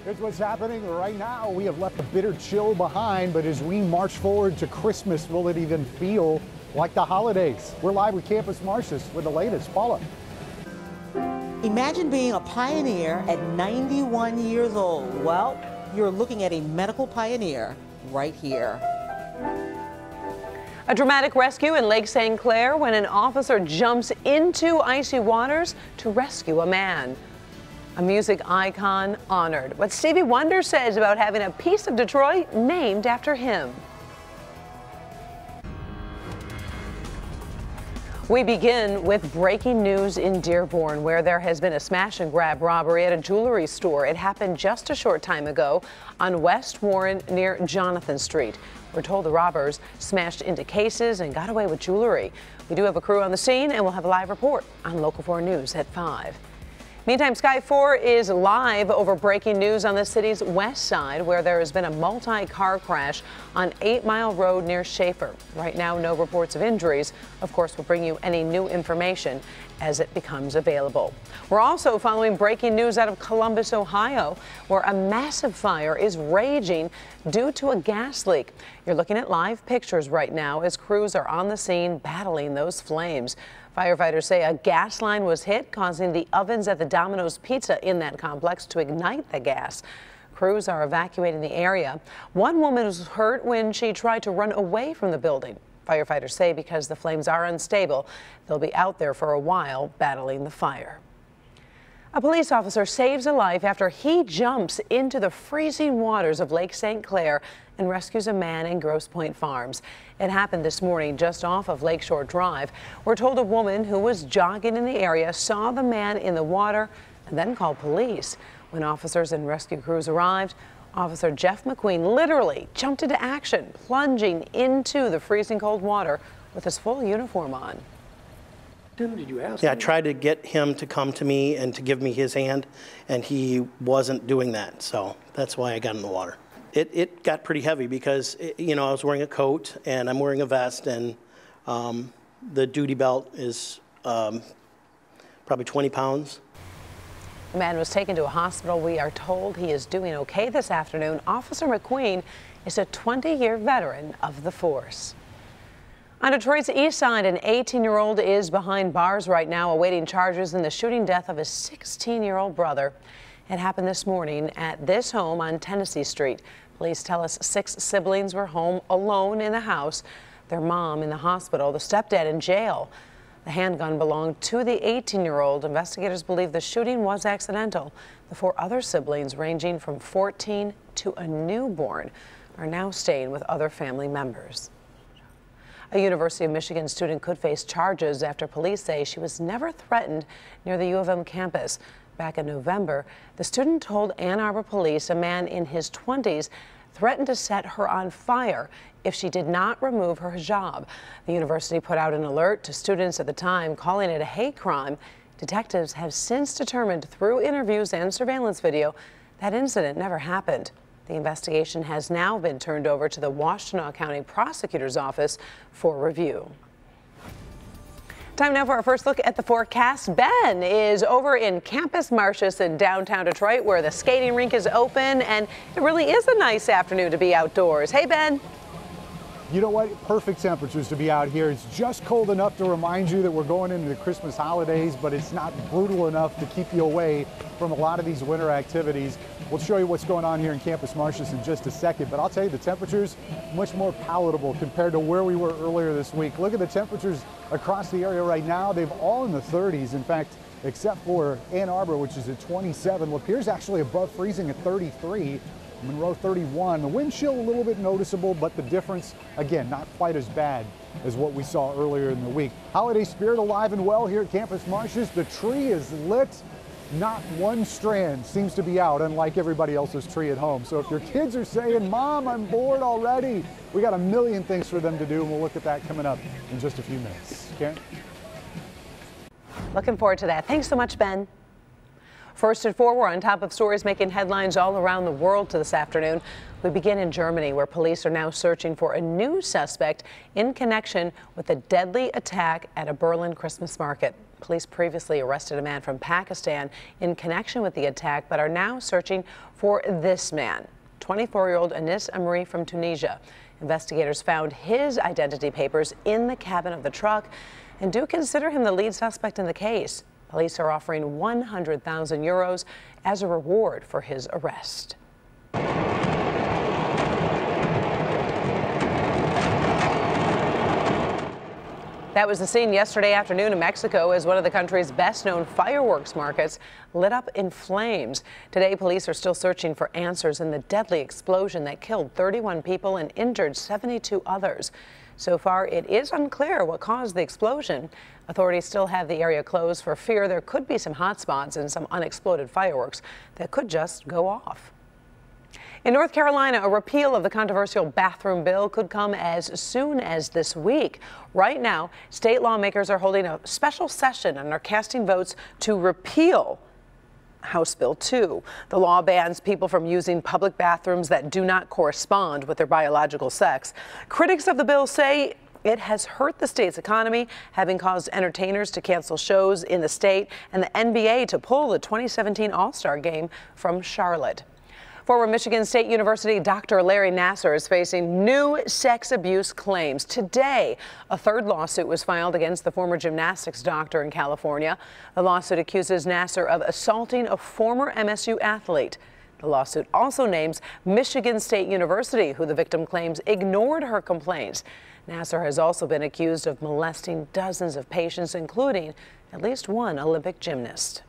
Here's what's happening right now. We have left a bitter chill behind, but as we march forward to Christmas, will it even feel like the holidays? We're live with Campus Martius with the latest. Paula. Imagine being a pioneer at 91 years old. Well, you're looking at a medical pioneer right here. A dramatic rescue in Lake St. Clair when an officer jumps into icy waters to rescue a man. A music icon honored. What Stevie Wonder says about having a piece of Detroit named after him. We begin with breaking news in Dearborn, where there has been a smash and grab robbery at a jewelry store. It happened just a short time ago on West Warren near Jonathan Street. We're told the robbers smashed into cases and got away with jewelry. We do have a crew on the scene, and we'll have a live report on Local 4 News at 5. Meantime, Sky 4 is live over breaking news on the city's west side, where there has been a multi-car crash on 8 Mile Road near Schaefer. Right now, no reports of injuries. Of course, we'll bring you any new information as it becomes available. We're also following breaking news out of Columbus, Ohio, where a massive fire is raging due to a gas leak. You're looking at live pictures right now as crews are on the scene battling those flames. Firefighters say a gas line was hit, causing the ovens at the Domino's Pizza in that complex to ignite the gas. Crews are evacuating the area. One woman was hurt when she tried to run away from the building. Firefighters say because the flames are unstable, they'll be out there for a while battling the fire. A police officer saves a life after he jumps into the freezing waters of Lake St. Clair and rescues a man in Grosse Pointe Farms. It happened this morning just off of Lakeshore Drive. We're told a woman who was jogging in the area saw the man in the water and then called police. When officers and rescue crews arrived, Officer Jeff McQueen literally jumped into action, plunging into the freezing cold water with his full uniform on. Did you ask him? I tried to get him to come to me and to give me his hand, and he wasn't doing that, so that's why I got in the water. It got pretty heavy because, you know, I was wearing a coat and I'm wearing a vest, and the duty belt is probably 20 pounds. The man was taken to a hospital. We are told he is doing okay this afternoon. Officer McQueen is a 20-year veteran of the force. On Detroit's east side, an 18-year-old is behind bars right now awaiting charges in the shooting death of his 16-year-old brother. It happened this morning at this home on Tennessee Street. Police tell us 6 siblings were home alone in the house, their mom in the hospital, the stepdad in jail. The handgun belonged to the 18-year-old. Investigators believe the shooting was accidental. The 4 other siblings, ranging from 14 to a newborn, are now staying with other family members. A University of Michigan student could face charges after police say she was never threatened near the U of M campus. Back in November, the student told Ann Arbor police a man in his 20s threatened to set her on fire if she did not remove her hijab. The university put out an alert to students at the time, calling it a hate crime. Detectives have since determined through interviews and surveillance video that incident never happened. The investigation has now been turned over to the Washtenaw County Prosecutor's Office for review. Time now for our first look at the forecast. Ben is over in Campus Martius in downtown Detroit, where the skating rink is open, and it really is a nice afternoon to be outdoors. Hey, Ben. You know what? Perfect temperatures to be out here. It's just cold enough to remind you that we're going into the Christmas holidays, but it's not brutal enough to keep you away from a lot of these winter activities. We'll show you what's going on here in Campus Martius in just a second, but I'll tell you the temperatures much more palatable compared to where we were earlier this week. Look at the temperatures across the area right now. They've all in the 30s. In fact, except for Ann Arbor, which is at 27. Lapierre's actually above freezing at 33. Monroe 31. The wind chill a little bit noticeable, but the difference, again, not quite as bad as what we saw earlier in the week. Holiday spirit alive and well here at Campus Martius. The tree is lit. Not one strand seems to be out, unlike everybody else's tree at home. So if your kids are saying, Mom, I'm bored already, we got a million things for them to do, and we'll look at that coming up in just a few minutes. Karen? Looking forward to that. Thanks so much, Ben. First at 4, we're on top of stories making headlines all around the world this afternoon. We begin in Germany, where police are now searching for a new suspect in connection with a deadly attack at a Berlin Christmas market. Police previously arrested a man from Pakistan in connection with the attack, but are now searching for this man, 24-year-old Anis Amri from Tunisia. Investigators found his identity papers in the cabin of the truck and do consider him the lead suspect in the case. Police are offering 100,000 euros as a reward for his arrest. That was the scene yesterday afternoon in Mexico as one of the country's best-known fireworks markets lit up in flames. Today, police are still searching for answers in the deadly explosion that killed 31 people and injured 72 others. So far, it is unclear what caused the explosion. Authorities still have the area closed for fear there could be some hot spots and some unexploded fireworks that could just go off. In North Carolina, a repeal of the controversial bathroom bill could come as soon as this week. Right now, state lawmakers are holding a special session and are casting votes to repeal House Bill 2. The law bans people from using public bathrooms that do not correspond with their biological sex. Critics of the bill say it has hurt the state's economy, having caused entertainers to cancel shows in the state and the NBA to pull the 2017 All-Star game from Charlotte. Former Michigan State University Dr. Larry Nassar is facing new sex abuse claims. Today, a third lawsuit was filed against the former gymnastics doctor in California. The lawsuit accuses Nassar of assaulting a former MSU athlete. The lawsuit also names Michigan State University, who the victim claims ignored her complaints. Nassar has also been accused of molesting dozens of patients, including at least one Olympic gymnast.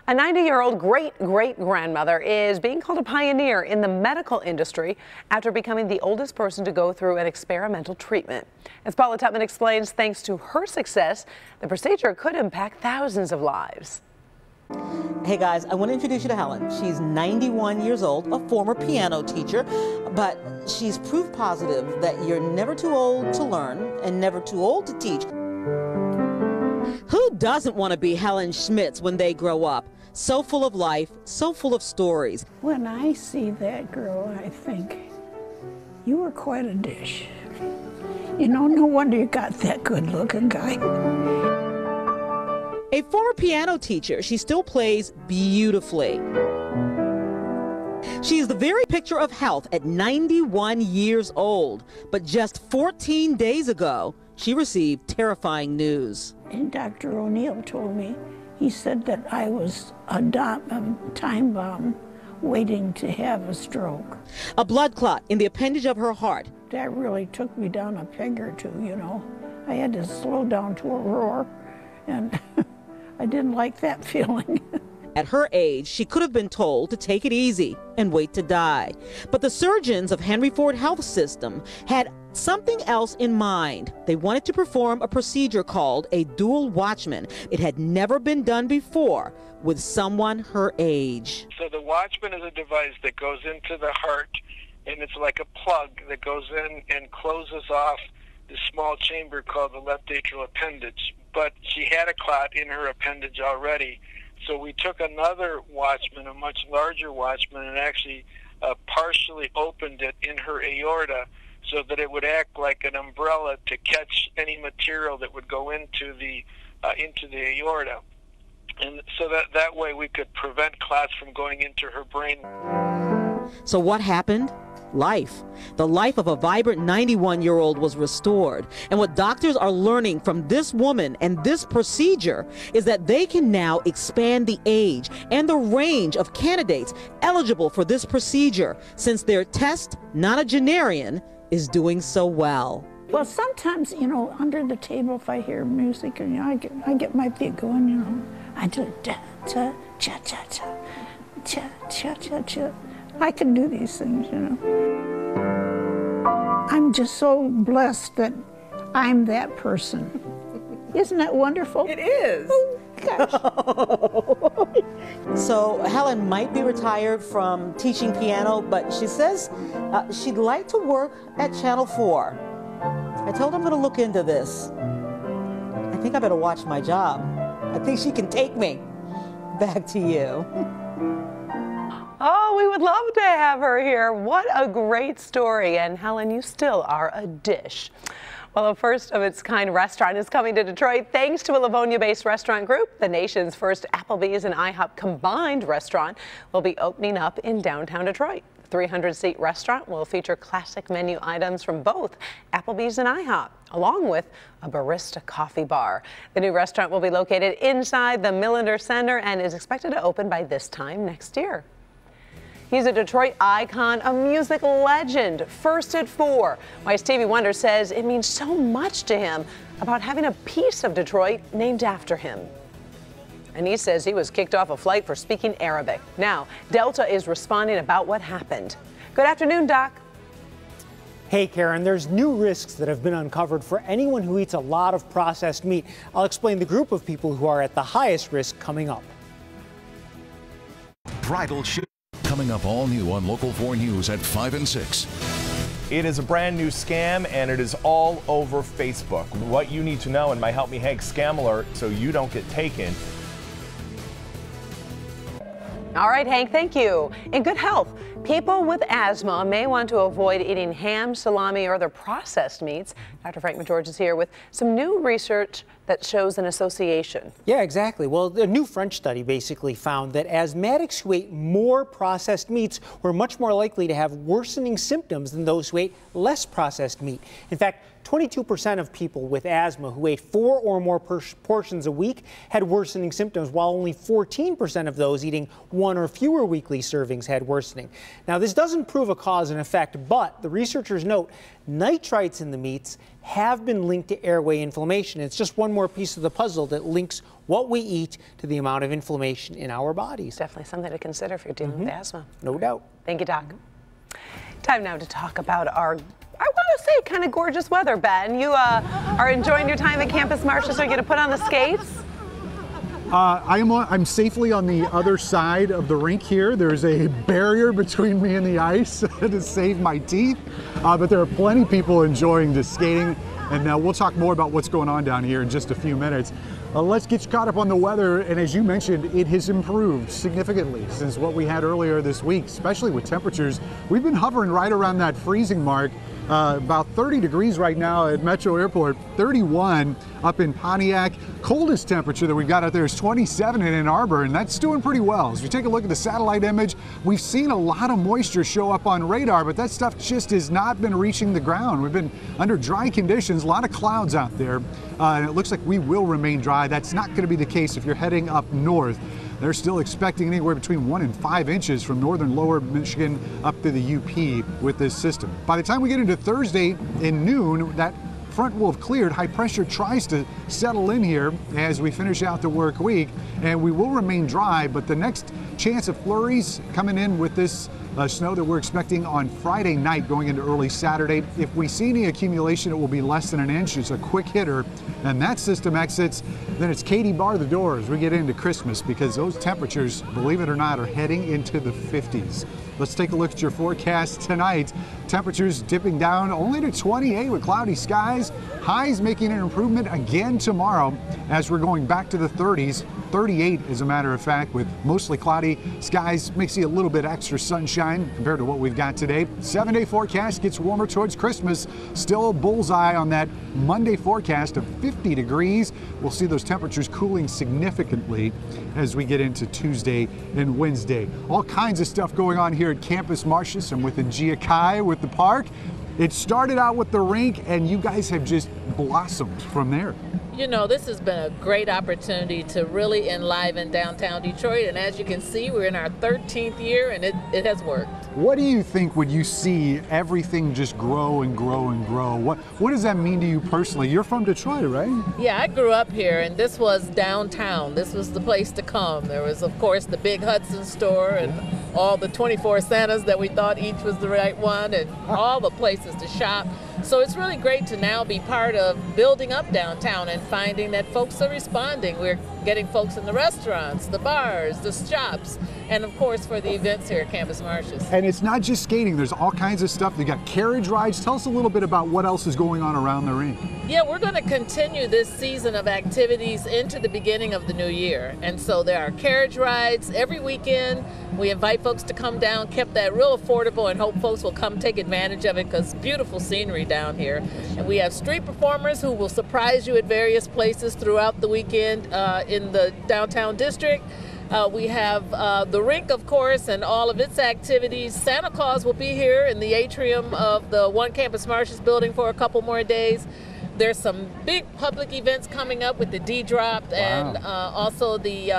A 90-year-old great-great-grandmother is being called a pioneer in the medical industry after becoming the oldest person to go through an experimental treatment. As Paula Tutman explains, thanks to her success, the procedure could impact thousands of lives. Hey guys, I want to introduce you to Helen. She's 91 years old, a former piano teacher, but she's proof positive that you're never too old to learn and never too old to teach. Who doesn't want to be Helen Schmitz when they grow up? So full of life, so full of stories. When I see that girl, I think, you were quite a dish. You know, no wonder you got that good-looking guy. A former piano teacher, she still plays beautifully. She is the very picture of health at 91 years old. But just 14 days ago, she received terrifying news. And Dr. O'Neill told me, he said that I was a time bomb waiting to have a stroke. A blood clot in the appendage of her heart. That really took me down a peg or two, you know. I had to slow down to a roar, and I didn't like that feeling. At her age, she could have been told to take it easy and wait to die. But the surgeons of Henry Ford Health System had something else in mind. They wanted to perform a procedure called a dual Watchman. It had never been done before with someone her age. So the Watchman is a device that goes into the heart, and it's like a plug that goes in and closes off the small chamber called the left atrial appendage. But she had a clot in her appendage already. So we took another Watchman, a much larger Watchman, and actually partially opened it in her aorta so that it would act like an umbrella to catch any material that would go into the aorta. And so that way we could prevent clots from going into her brain. So what happened? Life. The life of a vibrant 91-year-old was restored. And what doctors are learning from this woman and this procedure is that they can now expand the age and the range of candidates eligible for this procedure, since their test, nonagenarian, is doing so well. Well, sometimes, you know, under the table, if I hear music, and you know, I get my feet going, you know, I do cha cha cha cha cha cha cha cha. I can do these things, you know. I'm just so blessed that I'm that person. Isn't that wonderful? It is. Oh, gosh. So Helen might be retired from teaching piano, but she says she'd like to work at Channel 4. I told her I'm going to look into this. I think I better watch my job. I think she can take me. Back to you. Oh, we would love to have her here. What a great story. And Helen, you still are a dish. Well, a first-of-its-kind restaurant is coming to Detroit thanks to a Livonia-based restaurant group. The nation's first Applebee's and IHOP combined restaurant will be opening up in downtown Detroit. The 300-seat restaurant will feature classic menu items from both Applebee's and IHOP, along with a barista coffee bar. The new restaurant will be located inside the Millender Center and is expected to open by this time next year. He's a Detroit icon, a music legend, first at 4. Why Stevie Wonder says it means so much to him about having a piece of Detroit named after him. And he says he was kicked off a flight for speaking Arabic. Now, Delta is responding about what happened. Good afternoon, Doc. Hey, Karen, there's new risks that have been uncovered for anyone who eats a lot of processed meat. I'll explain the group of people who are at the highest risk coming up. Bridal shoot. Coming up all new on Local 4 News at 5 and 6. It is a brand new scam and it is all over Facebook. What you need to know in my Help Me Hank scam alert so you don't get taken. All right, Hank, thank you. In good health, people with asthma may want to avoid eating ham, salami, or other processed meats. Dr. Frank McGeorge is here with some new research that shows an association. Yeah, exactly. Well, a new French study basically found that asthmatics who ate more processed meats were much more likely to have worsening symptoms than those who ate less processed meat. In fact, 22% of people with asthma who ate 4 or more portions a week had worsening symptoms, while only 14% of those eating 1 or fewer weekly servings had worsening. Now, this doesn't prove a cause and effect, but the researchers note nitrites in the meats have been linked to airway inflammation. It's just one more piece of the puzzle that links what we eat to the amount of inflammation in our bodies. Definitely something to consider if you're dealing with asthma. No doubt. Thank you, Doc. Time now to talk about our, I want to say, kind of gorgeous weather, Ben. You are enjoying your time at Campus Martius. Are you going to put on the skates? I'm safely on the other side of the rink here. There's a barrier between me and the ice to save my teeth, but there are plenty of people enjoying the skating, and we'll talk more about what's going on down here in just a few minutes. Let's get you caught up on the weather, and as you mentioned, it has improved significantly since what we had earlier this week, especially with temperatures. We've been hovering right around that freezing mark. About 30 degrees right now at Metro Airport, 31 up in Pontiac. Coldest temperature that we've got out there is 27 in Ann Arbor, and that's doing pretty well. As we take a look at the satellite image, we've seen a lot of moisture show up on radar, but that stuff just has not been reaching the ground. We've been under dry conditions, a lot of clouds out there, and it looks like we will remain dry. That's not going to be the case if you're heading up north. They're still expecting anywhere between 1 and 5 inches from northern lower Michigan up to the UP with this system. By the time we get into Thursday in noon, that front will have cleared. High pressure tries to settle in here as we finish out the work week, and we will remain dry, but the next chance of flurries coming in with this snow that we're expecting on Friday night going into early Saturday. If we see any accumulation, it will be less than an inch. It's a quick hitter, and that system exits. Then it's Katie bar the door as we get into Christmas, because those temperatures, believe it or not, are heading into the 50s. Let's take a look at your forecast tonight. Temperatures dipping down only to 28 with cloudy skies. Highs making an improvement again tomorrow as we're going back to the 30s. 38 as a matter of fact, with mostly cloudy skies. May see a little bit extra sunshine compared to what we've got today. 7-day forecast gets warmer towards Christmas. Still bullseye on that Monday forecast of 50 degrees. We'll see those temperatures cooling significantly as we get into Tuesday and Wednesday. All kinds of stuff going on here at Campus Martius and with the Giakai with the park. It started out with the rink, and you guys have just blossomed from there. You know, this has been a great opportunity to really enliven downtown Detroit, and as you can see, we're in our 13th year, and it has worked. What do you think when you see everything just grow and grow and grow? What does that mean to you personally? You're from Detroit, right? Yeah, I grew up here, and this was downtown. This was the place to come. There was, of course, the big Hudson store and all the 24 Santas that we thought each was the right one, and all the places to shop. So it's really great to now be part of building up downtown and finding that folks are responding. We're getting folks in the restaurants, the bars, the shops, and of course for the events here at Campus Martius. And it's not just skating, there's all kinds of stuff. They got carriage rides. Tell us a little bit about what else is going on around the rink. Yeah, we're going to continue this season of activities into the beginning of the new year. And so there are carriage rides every weekend. We invite folks to come down, kept that real affordable, and hope folks will come take advantage of it because beautiful scenery down here. And we have street performers who will surprise you at various places throughout the weekend in the downtown district. We have the rink, of course, and all of its activities. Santa Claus will be here in the atrium of the One Campus Martius building for a couple more days. There's some big public events coming up with the D-Drop and also the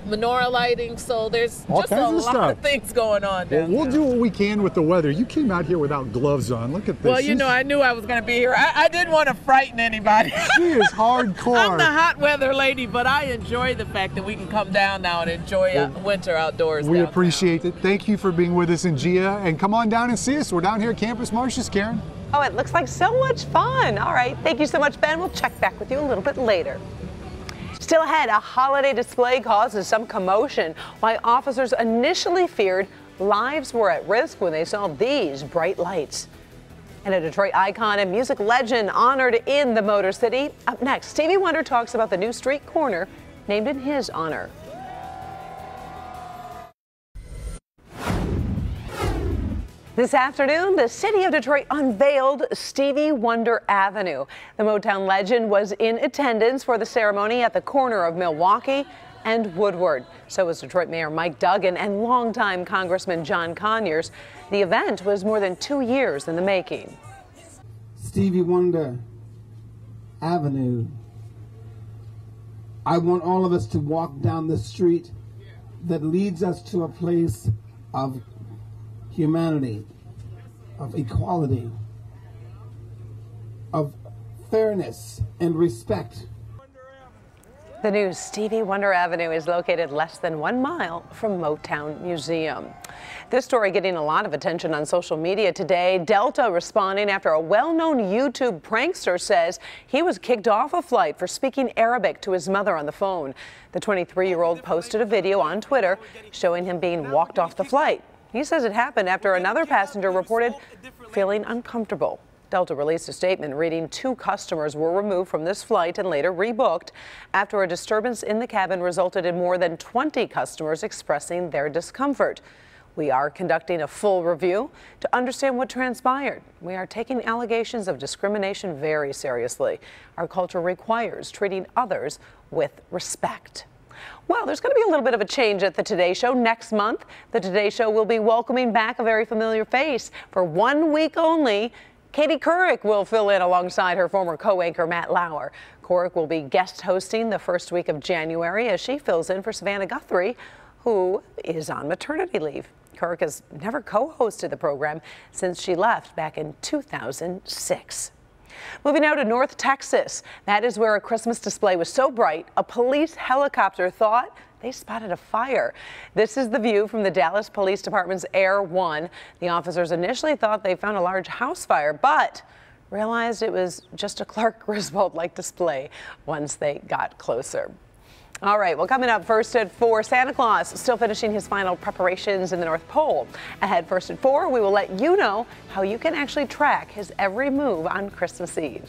menorah lighting. So there's just a lot of things going on down We'll do what we can with the weather. You came out here without gloves on. Look at this. Well, you know, I knew I was going to be here. I didn't want to frighten anybody. She is hardcore. I'm the hot weather lady, but I enjoy the fact that we can come down now and enjoy winter outdoors. We appreciate it. Thank you for being with us in Gia. And come on down and see us. We're down here at Campus Martius, Karen. Oh, it looks like so much fun. All right. Thank you so much, Ben. We'll check back with you a little bit later. Still ahead, a holiday display causes some commotion. Why officers initially feared lives were at risk when they saw these bright lights. And a Detroit icon and music legend honored in the Motor City. Up next, Stevie Wonder talks about the new street corner named in his honor. This afternoon, the city of Detroit unveiled Stevie Wonder Avenue. The Motown legend was in attendance for the ceremony at the corner of Milwaukee and Woodward. So was Detroit Mayor Mike Duggan and longtime Congressman John Conyers. The event was more than 2 years in the making. Stevie Wonder Avenue. I want all of us to walk down the street that leads us to a place of humanity, of equality, of fairness and respect. The new Stevie Wonder Avenue is located less than 1 mile from Motown Museum. This story getting a lot of attention on social media today. Delta responding after a well-known YouTube prankster says he was kicked off a flight for speaking Arabic to his mother on the phone. The 23-year-old posted a video on Twitter showing him being walked off the flight. He says it happened after another passenger reported feeling uncomfortable. Delta released a statement reading 2 customers were removed from this flight and later rebooked after a disturbance in the cabin resulted in more than 20 customers expressing their discomfort. We are conducting a full review to understand what transpired. We are taking allegations of discrimination very seriously. Our culture requires treating others with respect. Well, there's going to be a little bit of a change at the Today Show next month. The Today Show will be welcoming back a very familiar face. For 1 week only, Katie Couric will fill in alongside her former co-anchor Matt Lauer. Couric will be guest hosting the first week of January as she fills in for Savannah Guthrie, who is on maternity leave. Couric has never co-hosted the program since she left back in 2006. Moving now to North Texas. That is where a Christmas display was so bright, a police helicopter thought they spotted a fire. This is the view from the Dallas Police Department's Air 1. The officers initially thought they found a large house fire, but realized it was just a Clark Griswold-like display once they got closer. All right, well, coming up first at 4, Santa Claus still finishing his final preparations in the North Pole. Ahead first at 4, we will let you know how you can actually track his every move on Christmas Eve.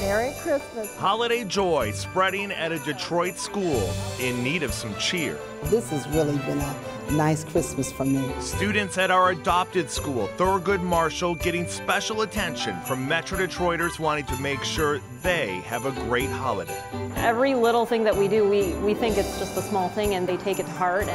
Merry Christmas. Holiday joy spreading at a Detroit school in need of some cheer. This has really been a nice Christmas for me. Students at our adopted school, Thurgood Marshall, getting special attention from Metro Detroiters wanting to make sure they have a great holiday. Every little thing that we do, we think it's just a small thing and they take it to heart.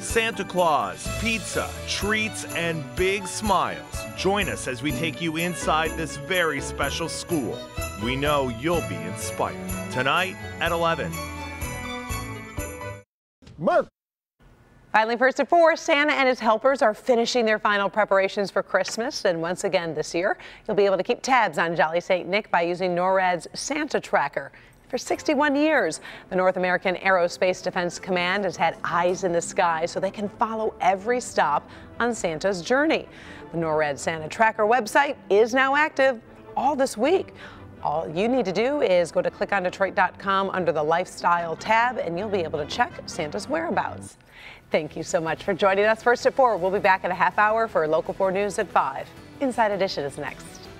Santa Claus, pizza, treats, and big smiles. Join us as we take you inside this very special school. We know you'll be inspired. Tonight at 11. Mark. Finally, first at 4, Santa and his helpers are finishing their final preparations for Christmas. And once again this year, you'll be able to keep tabs on Jolly St. Nick by using NORAD's Santa Tracker. For 61 years, the North American Aerospace Defense Command has had eyes in the sky so they can follow every stop on Santa's journey. The NORAD Santa Tracker website is now active all this week. All you need to do is go to clickondetroit.com under the Lifestyle tab, and you'll be able to check Santa's whereabouts. Thank you so much for joining us. First at 4, we'll be back in a half hour for Local 4 News at 5. Inside Edition is next.